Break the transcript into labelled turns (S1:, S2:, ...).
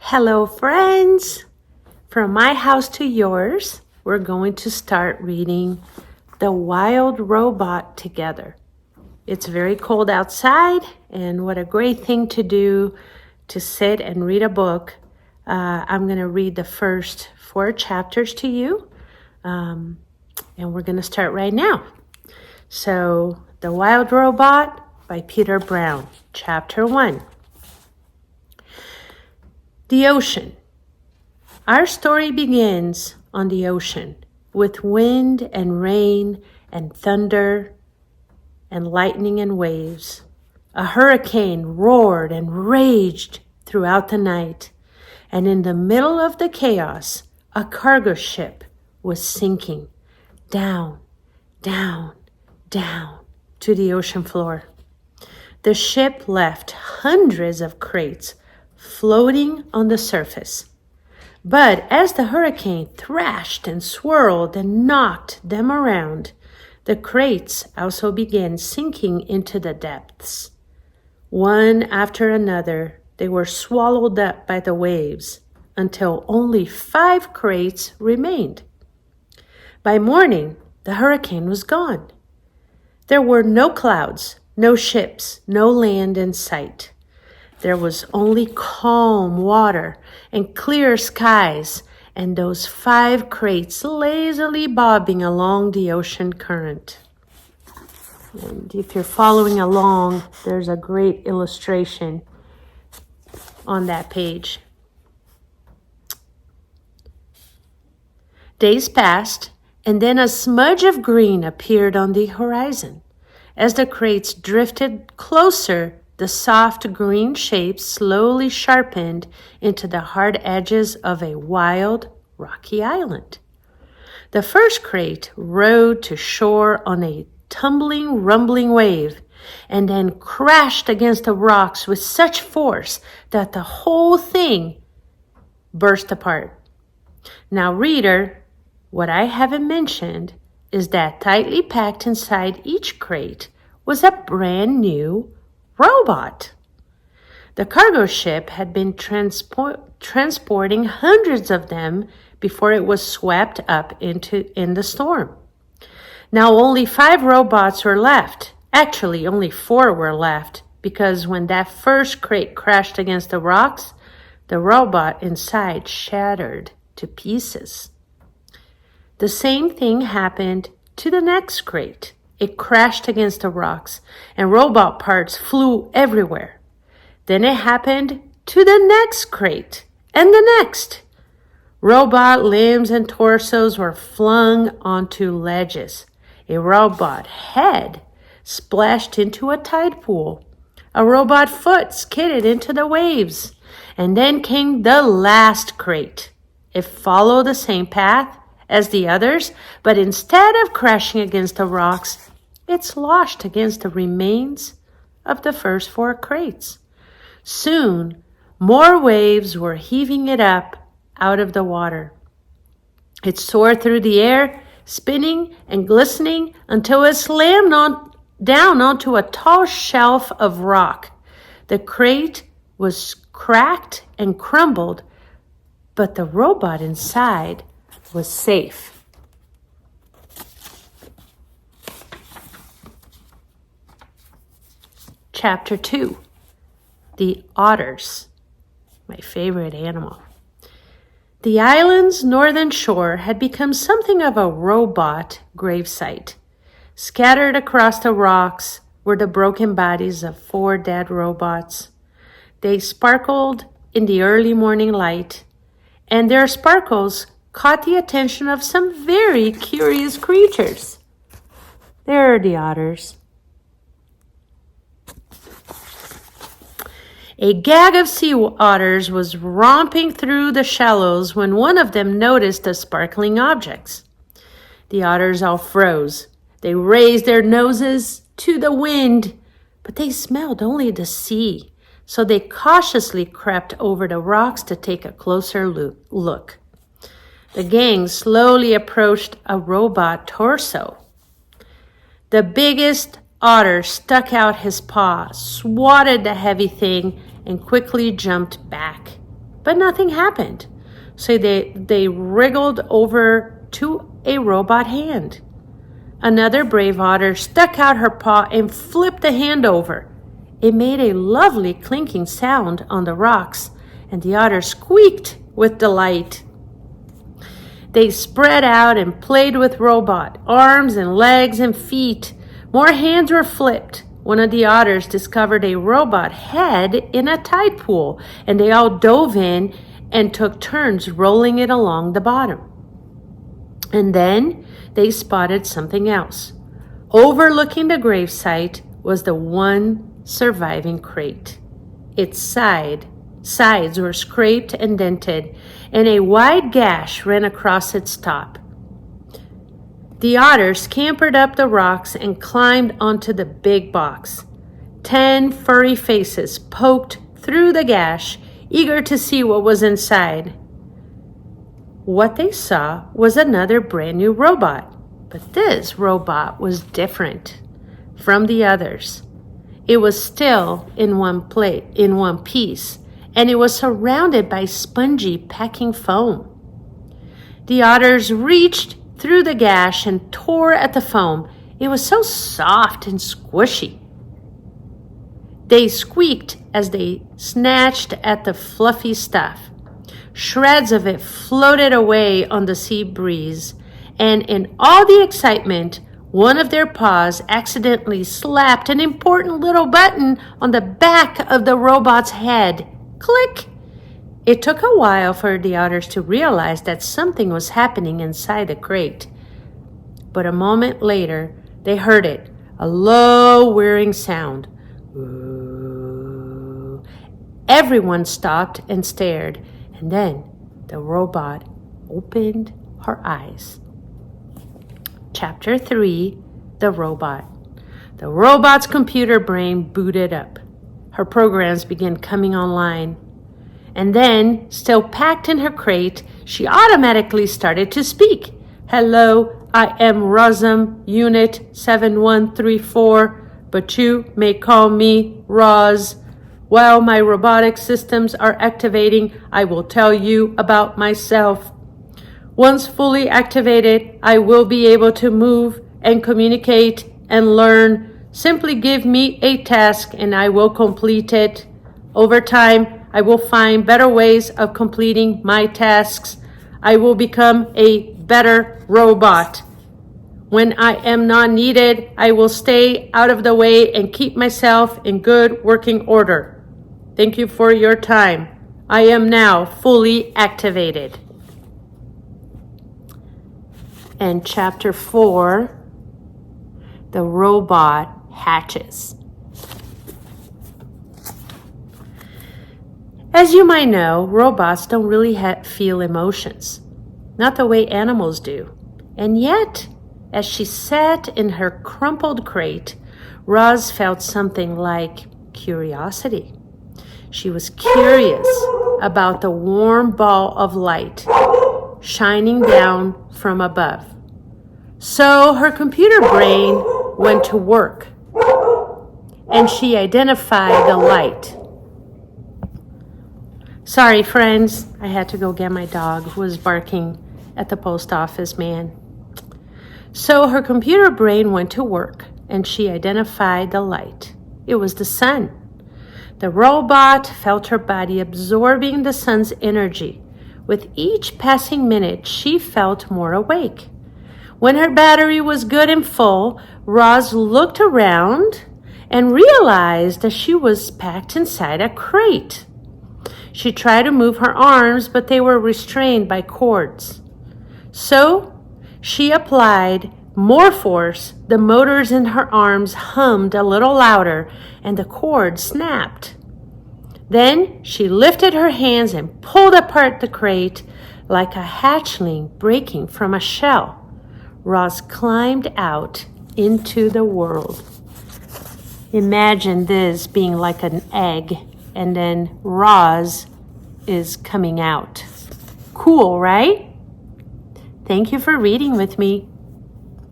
S1: Hello, friends! From my house to yours, we're going to start reading The Wild Robot together. It's very cold outside, and what a great thing to do to sit and read a book. I'm going to read the first 4 chapters to you, and we're going to start right now. So, The Wild Robot by Peter Brown, Chapter 1. The ocean. Our story begins on the ocean with wind and rain and thunder and lightning and waves. A hurricane roared and raged throughout the night, and in the middle of the chaos, a cargo ship was sinking down, down, down to the ocean floor. The ship left hundreds of crates floating on the surface. But as the hurricane thrashed and swirled and knocked them around, the crates also began sinking into the depths. One after another, they were swallowed up by the waves until only 5 crates remained. By morning, the hurricane was gone. There were no clouds, no ships, no land in sight. There was only calm water and clear skies, and those 5 crates lazily bobbing along the ocean current. And if you're following along, there's a great illustration on that page. Days passed, and then a smudge of green appeared on the horizon. As the crates drifted closer, the soft green shapes slowly sharpened into the hard edges of a wild, rocky island. The first crate rode to shore on a tumbling, rumbling wave, and then crashed against the rocks with such force that the whole thing burst apart. Now, reader, what I haven't mentioned is that tightly packed inside each crate was a brand new robot. The cargo ship had been transporting hundreds of them before it was swept up in the storm. Now only 5 robots were left. Actually, only 4 were left, because when that first crate crashed against the rocks, the robot inside shattered to pieces. The same thing happened to the next crate. It crashed against the rocks, and robot parts flew everywhere. Then it happened to the next crate, and the next. Robot limbs and torsos were flung onto ledges. A robot head splashed into a tide pool. A robot foot skidded into the waves. And then came the last crate. It followed the same path as the others, but instead of crashing against the rocks, it sloshed against the remains of the first 4 crates. Soon, more waves were heaving it up out of the water. It soared through the air, spinning and glistening until it slammed down onto a tall shelf of rock. The crate was cracked and crumbled, but the robot inside was safe. Chapter 2. The Otters, my favorite animal. The island's northern shore had become something of a robot gravesite. Scattered across the rocks were the broken bodies of 4 dead robots. They sparkled in the early morning light, and their sparkles caught the attention of some very curious creatures. There are the otters. A gang of sea otters was romping through the shallows when one of them noticed the sparkling objects. The otters all froze. They raised their noses to the wind, but they smelled only the sea, so they cautiously crept over the rocks to take a closer look. The gang slowly approached a robot torso. The biggest otter stuck out his paw, swatted the heavy thing, and quickly jumped back. but nothing happened. So they wriggled over to a robot hand. Another brave otter stuck out her paw and flipped the hand over. It made a lovely clinking sound on the rocks, and the otter squeaked with delight. They spread out and played with robot arms and legs and feet. More hands were flipped. One of the otters discovered a robot head in a tide pool, and they all dove in and took turns rolling it along the bottom. And then they spotted something else. Overlooking the gravesite was the one surviving crate. Its sides were scraped and dented, and a wide gash ran across its top. The otters scampered up the rocks and climbed onto the big box. 10 furry faces poked through the gash, eager to see what was inside. What they saw was another brand new robot, but this robot was different from the others. It was still in one piece, and it was surrounded by spongy packing foam. The otters reached through the gash and tore at the foam. It was so soft and squishy. They squeaked as they snatched at the fluffy stuff. Shreds of it floated away on the sea breeze, and in all the excitement, one of their paws accidentally slapped an important little button on the back of the robot's head. Click! It took a while for the otters to realize that something was happening inside the crate. But a moment later, they heard it, a low, whirring sound. Ooh. Everyone stopped and stared, and then the robot opened her eyes. Chapter 3, The Robot. The robot's computer brain booted up. Her programs began coming online. And then, still packed in her crate, she automatically started to speak. Hello, I am Rosum, Unit 7134, but you may call me Roz. While my robotic systems are activating, I will tell you about myself. Once fully activated, I will be able to move and communicate and learn. Simply give me a task and I will complete it. Over time, I will find better ways of completing my tasks. I will become a better robot. When I am not needed, I will stay out of the way and keep myself in good working order. Thank you for your time. I am now fully activated. And Chapter 4, The Robot Hatches. As you might know, robots don't really feel emotions, not the way animals do. And yet, as she sat in her crumpled crate, Roz felt something like curiosity. She was curious about the warm ball of light shining down from above. So her computer brain went to work, and she identified the light. Sorry, friends, I had to go get my dog who was barking at the post office man. So her computer brain went to work, and she identified the light. It was the sun. The robot felt her body absorbing the sun's energy. With each passing minute, she felt more awake. When her battery was good and full, Roz looked around and realized that she was packed inside a crate. She tried to move her arms, but they were restrained by cords. So she applied more force. The motors in her arms hummed a little louder, and the cord snapped. Then she lifted her hands and pulled apart the crate like a hatchling breaking from a shell. Roz climbed out into the world. Imagine this being like an egg, and then Roz is coming out. Cool, right? Thank you for reading with me.